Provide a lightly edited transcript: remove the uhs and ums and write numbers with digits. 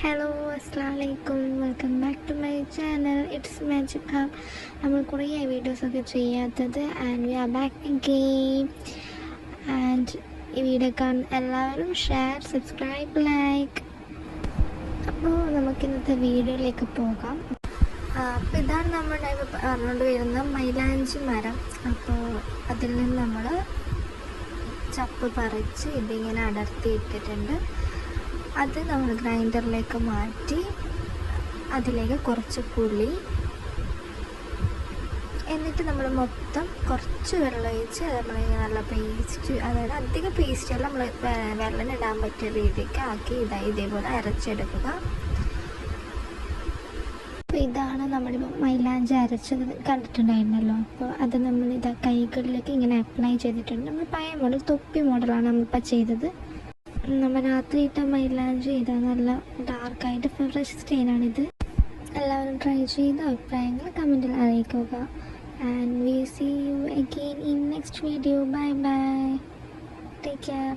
Hello അസ്സലാമലൈക്കും, welcome back to my channel. It's magic hub. നമ്മൾ കുറേ വീഡിയോസൊക്കെ ചെയ്യാത്തത് and we are back again. And ഈ വീഡിയോ കാണുന്ന എല്ലാവരും ഷെയർ, സബ്സ്ക്രൈബ്, ലൈക്ക്. അപ്പോൾ നമുക്ക് ഇന്നത്തെ വീഡിയോയിലേക്ക് പോകാം. അപ്പോൾ ഇതാണ് നമ്മുടെ പറഞ്ഞുകൊണ്ട് വരുന്ന മൈലാഞ്ചി മരം. അപ്പോൾ അതിൽ നിന്ന് നമ്മൾ ചപ്പ് പറിച്ച് ഇതിങ്ങനെ അടർത്തി ഇട്ടിട്ടുണ്ട്. അത് നമ്മൾ ഗ്രൈൻഡറിലേക്ക് മാറ്റി അതിലേക്ക് കുറച്ച് പുളി, എന്നിട്ട് നമ്മൾ മൊത്തം കുറച്ച് വെള്ളം ഒഴിച്ച് നമ്മളിങ്ങനെ നല്ല പേസ്റ്റ്, അതായത് അധികം പേസ്റ്റ് അല്ല, നമ്മൾ വെള്ളം ഇടാൻ പറ്റിയ രീതിക്ക് ആക്കി ഇതേപോലെ അരച്ചെടുക്കുക. അപ്പോൾ ഇതാണ് നമ്മളിപ്പോൾ മൈലാഞ്ചി അരച്ചത് കണ്ടിട്ടുണ്ടായിരുന്നല്ലോ. അപ്പോൾ അത് നമ്മൾ കൈകളിലേക്ക് ഇങ്ങനെ അപ്ലൈ ചെയ്തിട്ടുണ്ട്. നമ്മൾ പഴയ മോഡൽ തൊപ്പി മോഡലാണ് നമ്മളിപ്പോൾ ചെയ്തത്. നമ്മൾ രാത്രി ഇട്ട മൈലാഞ്ചി ഇതാ, നല്ല ഡാർക്കായിട്ട് ഫ്രഷ് സ്റ്റെയിനാണിത്. എല്ലാവരും ട്രൈ ചെയ്ത അഭിപ്രായങ്ങൾ കമൻറ്റിൽ അറിയിക്കുക. And we see you again in next video. Bye bye, take care.